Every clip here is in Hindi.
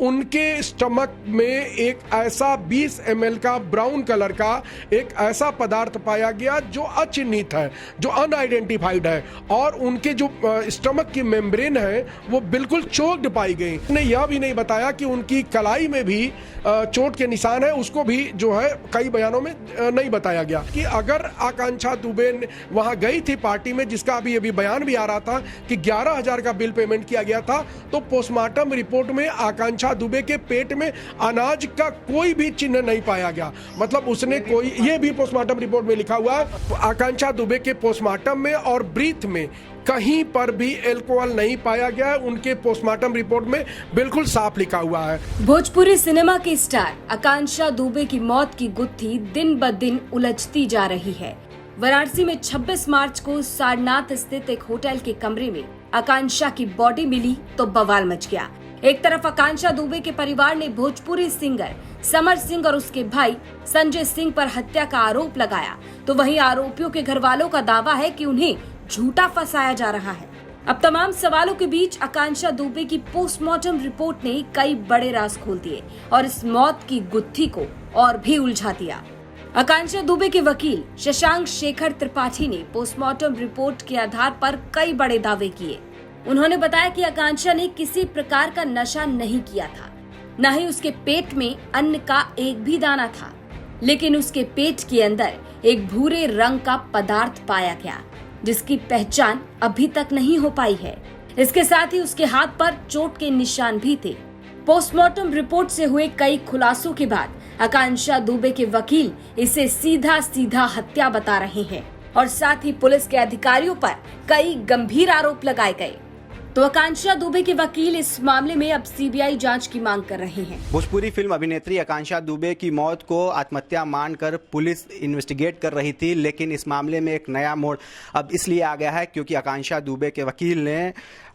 उनके स्टमक में एक ऐसा 20 ml का ब्राउन कलर का एक ऐसा पदार्थ पाया गया जो अचिन्हित है, जो अनआइडेंटिफाइड है, और उनके जो स्टमक की मेम्ब्रेन है वो बिल्कुल चोक्ड पाई गई। ने यह भी नहीं बताया कि उनकी कलाई में भी चोट के निशान है, उसको भी जो है कई बयानों में नहीं बताया गया। कि अगर आकांक्षा दुबे वहां गई थी पार्टी में, जिसका अभी बयान भी आ रहा था कि 11,000 का बिल पेमेंट किया गया था, तो पोस्टमार्टम रिपोर्ट में आकांक्षा दुबे के पेट में अनाज का कोई भी चिन्ह नहीं पाया गया। मतलब उसने कोई, ये भी पोस्टमार्टम रिपोर्ट में लिखा हुआ है, आकांक्षा दुबे के पोस्टमार्टम में और ब्रीथ में कहीं पर भी अल्कोहल नहीं पाया गया। उनके पोस्टमार्टम रिपोर्ट में बिल्कुल साफ लिखा हुआ है। भोजपुरी सिनेमा की स्टार आकांक्षा दुबे की मौत की गुत्थी दिन ब दिन उलझती जा रही है। वाराणसी में 26 मार्च को सारनाथ स्थित एक होटल के कमरे में आकांक्षा की बॉडी मिली तो बवाल मच गया। एक तरफ आकांक्षा दुबे के परिवार ने भोजपुरी सिंगर समर सिंह और उसके भाई संजय सिंह पर हत्या का आरोप लगाया, तो वहीं आरोपियों के घर वालों का दावा है कि उन्हें झूठा फंसाया जा रहा है। अब तमाम सवालों के बीच आकांक्षा दुबे की पोस्टमार्टम रिपोर्ट ने कई बड़े राज खोल दिए और इस मौत की गुत्थी को और भी उलझा दिया। आकांक्षा दुबे के वकील शशांक शेखर त्रिपाठी ने पोस्टमार्टम रिपोर्ट के आधार पर कई बड़े दावे किए। उन्होंने बताया कि आकांक्षा ने किसी प्रकार का नशा नहीं किया था, न ही उसके पेट में अन्न का एक भी दाना था, लेकिन उसके पेट के अंदर एक भूरे रंग का पदार्थ पाया गया, जिसकी पहचान अभी तक नहीं हो पाई है। इसके साथ ही उसके हाथ पर चोट के निशान भी थे। पोस्टमार्टम रिपोर्ट से हुए कई खुलासों के बाद आकांक्षा दुबे के वकील इसे सीधा हत्या बता रहे हैं और साथ ही पुलिस के अधिकारियों पर कई गंभीर आरोप लगाए गए। तो आकांक्षा दुबे के वकील इस मामले में अब सीबीआई जांच की मांग कर रहे हैं। भोजपुरी फिल्म अभिनेत्री आकांक्षा दुबे की मौत को आत्महत्या मानकर पुलिस इन्वेस्टिगेट कर रही थी, लेकिन इस मामले में एक नया मोड़ अब इसलिए आ गया है क्योंकि आकांक्षा दुबे के वकील ने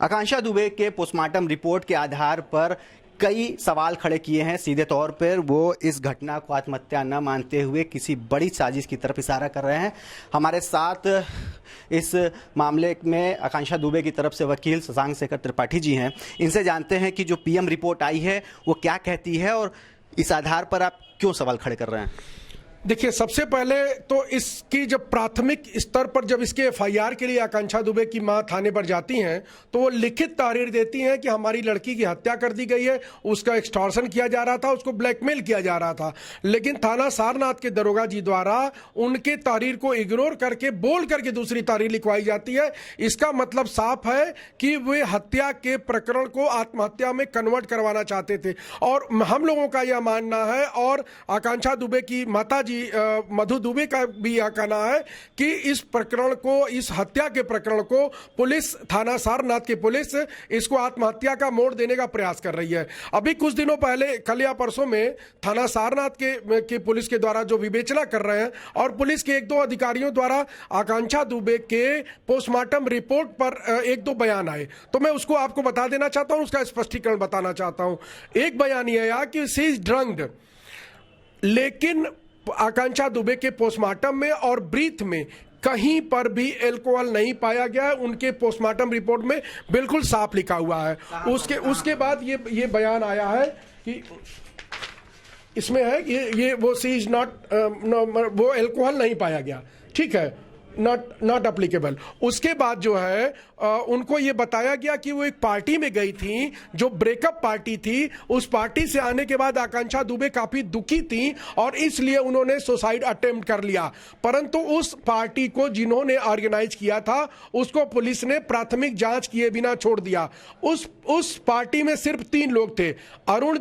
आकांक्षा दुबे के पोस्टमार्टम रिपोर्ट के आधार पर कई सवाल खड़े किए हैं। सीधे तौर पर वो इस घटना को आत्महत्या न मानते हुए किसी बड़ी साजिश की तरफ इशारा कर रहे हैं। हमारे साथ इस मामले में आकांक्षा दुबे की तरफ से वकील शशांक शेखर त्रिपाठी जी हैं। इनसे जानते हैं कि जो पीएम रिपोर्ट आई है वो क्या कहती है और इस आधार पर आप क्यों सवाल खड़े कर रहे हैं। देखिए, सबसे पहले तो इसकी जब प्राथमिक स्तर पर जब इसके एफआईआर के लिए आकांक्षा दुबे की मां थाने पर जाती हैं तो वो लिखित तहरीर देती हैं कि हमारी लड़की की हत्या कर दी गई है, उसका एक्सटॉर्शन किया जा रहा था, उसको ब्लैकमेल किया जा रहा था। लेकिन थाना सारनाथ के दरोगा जी द्वारा उनके तहरीर को इग्नोर करके बोल करके दूसरी तहरीर लिखवाई जाती है। इसका मतलब साफ है कि वे हत्या के प्रकरण को आत्महत्या में कन्वर्ट करवाना चाहते थे। और हम लोगों का यह मानना है और आकांक्षा दुबे की माता जी मधु दुबे का भी यह कहना है कि इस प्रकरण को, इस हत्या के प्रकरण को पुलिस, थाना सारनाथ की पुलिस इसको आत्महत्या का मोड़ देने का प्रयास कर रही है। अभी कुछ दिनों पहले, कल या परसों में थाना सारनाथ के पुलिस के द्वारा जो विवेचना कर रहे हैं और पुलिस के 1-2 अधिकारियों द्वारा आकांक्षा दुबे के पोस्टमार्टम रिपोर्ट पर 1-2 बयान आए, तो मैं उसको आपको बता देना चाहता हूं, उसका स्पष्टीकरण बताना चाहता हूं। एक बयान यह आया कि शी इज ड्रंक्ड, लेकिन आकांक्षा दुबे के पोस्टमार्टम में और ब्रीथ में कहीं पर भी अल्कोहल नहीं पाया गया है। उनके पोस्टमार्टम रिपोर्ट में बिल्कुल साफ लिखा हुआ है। उसके बाद ये बयान आया है कि इसमें है ये वो सी इज नॉट, वो अल्कोहल नहीं पाया गया, ठीक है, नॉट अप्लीकेबल। उसके बाद जो है उनको ये बताया गया कि वो एक पार्टी में गई थी जो ब्रेकअप पार्टी थी। उस पार्टी से आने के बाद आकांक्षा दुबे काफी दुखी थी और इसलिए उन्होंने सुसाइड अटेम्प्ट कर लिया। परंतु उस पार्टी को जिन्होंने ऑर्गेनाइज किया था उसको पुलिस ने प्राथमिक जांच किए बिना छोड़ दिया। उस पार्टी में सिर्फ 3 लोग थे, अरुण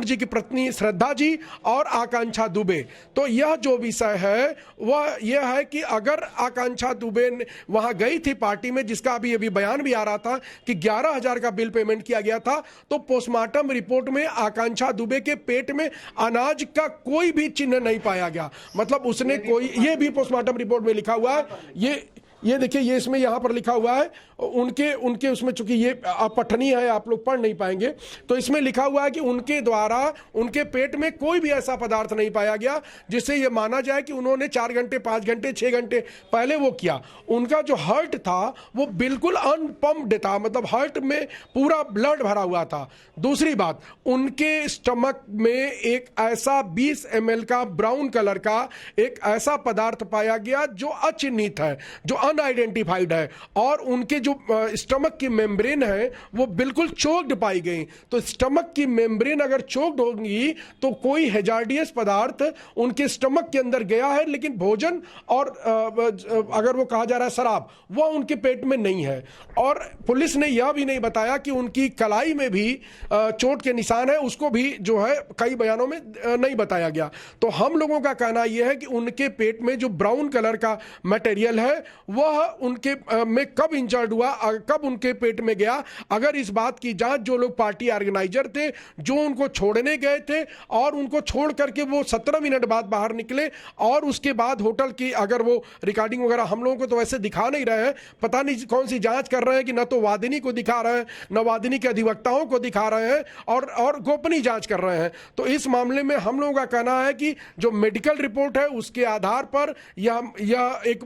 जी की पत्नी श्रद्धा जी और आकांक्षा दुबे। तो यह जो विषय है वह यह है कि अगर आकांक्षा दुबे वहां गई थी पार्टी में, जिसका अभी बयान भी आ रहा था कि 11,000 का बिल पेमेंट किया गया था, तो पोस्टमार्टम रिपोर्ट में आकांक्षा दुबे के पेट में अनाज का कोई भी चिन्ह नहीं पाया गया। मतलब उसने कोई, ये भी पोस्टमार्टम रिपोर्ट में लिखा हुआ है, ये देखिए, ये इसमें यहाँ पर लिखा हुआ है उनके उसमें, चूंकि ये पठनी है आप लोग पढ़ नहीं पाएंगे, तो इसमें लिखा हुआ है कि उनके द्वारा उनके पेट में कोई भी ऐसा पदार्थ नहीं पाया गया जिससे ये माना जाए कि उन्होंने 4 घंटे 5 घंटे 6 घंटे पहले वो किया। उनका जो हार्ट था वो बिल्कुल अनपम्प्ड था, मतलब हार्ट में पूरा ब्लड भरा हुआ था। दूसरी बात, उनके स्टमक में एक ऐसा 20 ml का ब्राउन कलर का एक ऐसा पदार्थ पाया गया जो अचिन्हित है, जो अनआइडेंटिफाइड है, और उनके जो स्टमक की मेम्ब्रेन है वो बिल्कुल चोक्ड पाई गई। तो स्टमक की मेम्ब्रेन अगर चोक्ड होगी तो कोई हैजार्डियस पदार्थ उनके स्टमक के अंदर गया है, लेकिन भोजन और अगर वो कहा जा रहा है शराब, वो उनके पेट में नहीं है। और पुलिस ने यह भी नहीं बताया कि उनकी कलाई में भी चोट के निशान है, उसको भी जो है कई बयानों में नहीं बताया गया। तो हम लोगों का कहना यह है कि उनके पेट में जो ब्राउन कलर का मटेरियल है वह उनके में कब इंजर्ड हुआ, कब उनके पेट में गया, अगर इस बात की जांच जो लोग पार्टी ऑर्गेनाइजर थे, जो उनको छोड़ने गए थे और उनको छोड़ करके वो 17 मिनट बाद बाहर निकले, और उसके बाद होटल की अगर वो रिकॉर्डिंग वगैरह हम लोगों को तो वैसे दिखा नहीं रहे हैं, पता नहीं कौन सी जांच कर रहे हैं कि न तो वादिनी को दिखा रहे हैं, न वादिनी के अधिवक्ताओं को दिखा रहे हैं, और गोपनीय जांच कर रहे हैं। तो इस मामले में हम लोगों का कहना है कि जो मेडिकल रिपोर्ट है उसके आधार पर यह एक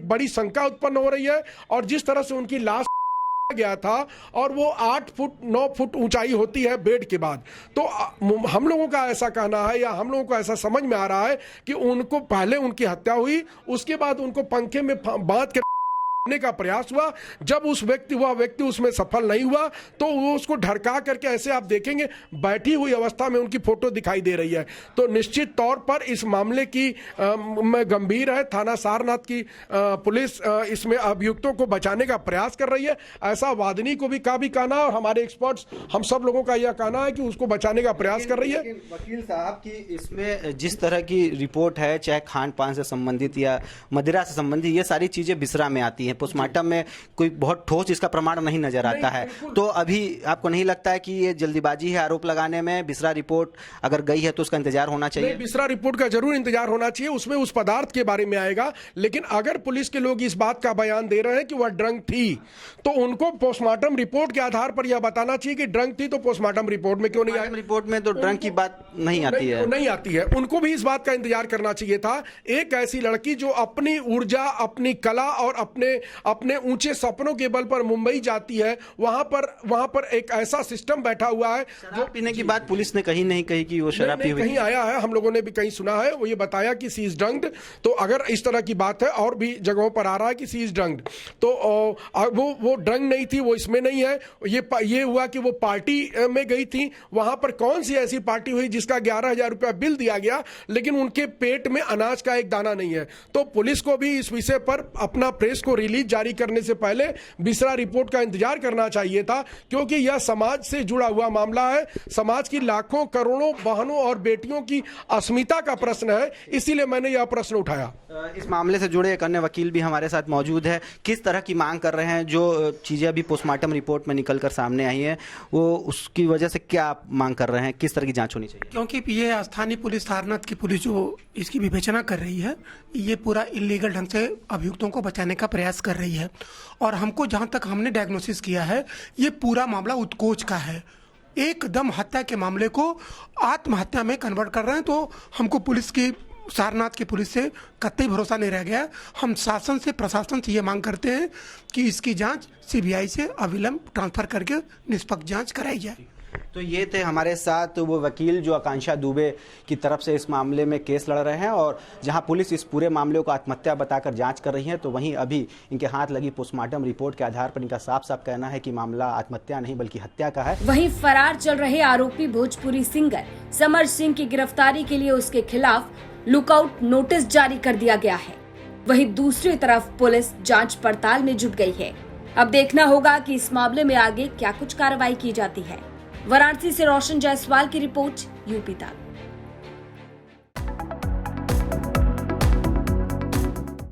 बड़ी शंका उत्पन्न हो रही है। और जिस तरह से उनकी लाश गया था और वो 8 फुट 9 फुट ऊंचाई होती है बेड के बाद, तो हम लोगों का ऐसा कहना है या हम लोगों को ऐसा समझ में आ रहा है कि उनको पहले उनकी हत्या हुई, उसके बाद उनको पंखे में बांध के का प्रयास हुआ। जब वह व्यक्ति उसमें सफल नहीं हुआ तो वो उसको ढरका करके, ऐसे आप देखेंगे बैठी हुई अवस्था में उनकी फोटो दिखाई दे रही है। तो निश्चित तौर पर इस मामले की में गंभीर है। थाना सारनाथ की पुलिस इसमें अभियुक्तों को बचाने का प्रयास कर रही है, ऐसा वादिनी को भी कहना, और हमारे एक्सपर्ट्स हम सब लोगों का यह कहना है कि उसको बचाने का प्रयास कर रही है। वकील साहब की इसमें जिस तरह की रिपोर्ट है, चाहे खान पान से संबंधित या मदिरा से संबंधित, ये सारी चीजें बिसरा में आती हैं। पोस्टमार्टम में कोई बहुत ठोस इसका प्रमाण नहीं नजर आता है। तो अभी आपको नहीं लगता है कि ये जल्दीबाजी है आरोप लगाने में? बिसरा रिपोर्ट अगर गई है तो उसका इंतजार होना चाहिए। बिसरा रिपोर्ट का जरूर इंतजार होना चाहिए, उसमें उस पदार्थ के बारे में आएगा। लेकिन अगर पुलिस के लोग इस बात का बयान दे रहे हैं कि वह ड्रंक थी, तो उनको पोस्टमार्टम रिपोर्ट के आधार पर यह बताना चाहिए कि ड्रंक थी, तो पोस्टमार्टम रिपोर्ट में क्यों नहीं आई? रिपोर्ट में तो ड्रंक की बात नहीं आती है। नहीं आती है। उनको भी इस बात का इंतजार करना चाहिए था। एक ऐसी लड़की जो अपनी ऊर्जा, अपनी कला और अपने ऊंचे सपनों के बल पर मुंबई जाती है, वहां पर एक ऐसा सिस्टम बैठा हुआ है जो पीने की बात पुलिस ने कहीं नहीं कही कि वो शराब पी हुई। कहीं आया है, हम लोगों ने भी कहीं सुना है, वो ये बताया कि सी इज ड्रंक्ड। तो अगर इस तरह की बात है, और भी जगहों पर आ रहा है कि सी इज ड्रंक्ड, तो वो ड्रंक नहीं थी, वो इसमें नहीं है। ये हुआ कि वो पार्टी में गई थी, वहां पर कौन सी ऐसी पार्टी हुई जिसका 11,000 रुपया बिल दिया गया, लेकिन उनके पेट में अनाज का एक दाना नहीं है। तो पुलिस को भी इस विषय पर अपना प्रेस को रिलीज जारी करने से पहले बिसरा रिपोर्ट का इंतजार करना चाहिए था, क्योंकि यह समाज से जुड़ा हुआ मामला है। समाज की लाखों करोड़ों बहनों और बेटियों की अस्मिता का प्रश्न है, इसीलिए मैंने यह प्रश्न उठाया। इस मामले से जुड़े एक अन्य वकील भी हमारे साथ मौजूद है। किस तरह की मांग कर रहे हैं? जो चीजें अभी पोस्टमार्टम रिपोर्ट में निकलकर सामने आई हैं, वो उसकी वजह से क्या मांग कर रहे हैं? किस तरह की जांच होनी चाहिए? क्योंकि ये स्थानीय पुलिस, सारनाथ की पुलिस जो इसकी विवेचना कर रही है, ये पूरा इलीगल ढंग से अभियुक्तों को बचाने का प्रयास कर रही है। और हमको जहां तक हमने डायग्नोसिस किया है, ये पूरा मामला उत्कोच का है। एकदम हत्या के मामले को आत्महत्या में कन्वर्ट कर रहे हैं। तो हमको पुलिस की, सारनाथ की पुलिस से कतई भरोसा नहीं रह गया। हम शासन से, प्रशासन से ये मांग करते हैं कि इसकी जांच सीबीआई से अविलंब ट्रांसफर करके निष्पक्ष जांच कराई जाए। तो ये थे हमारे साथ वो वकील जो आकांक्षा दुबे की तरफ से इस मामले में केस लड़ रहे हैं, और जहां पुलिस इस पूरे मामले को आत्महत्या बताकर जांच कर रही है, तो वहीं अभी इनके हाथ लगी पोस्टमार्टम रिपोर्ट के आधार पर इनका साफ साफ कहना है कि मामला आत्महत्या नहीं बल्कि हत्या का है। वहीं फरार चल रहे आरोपी भोजपुरी सिंगर समर सिंह की गिरफ्तारी के लिए उसके खिलाफ लुकआउट नोटिस जारी कर दिया गया है। वहीं दूसरी तरफ पुलिस जांच पड़ताल में जुट गई है। अब देखना होगा कि इस मामले में आगे क्या कुछ कार्रवाई की जाती है। वाराणसी से रोशन जायसवाल की रिपोर्ट, यूपी तक।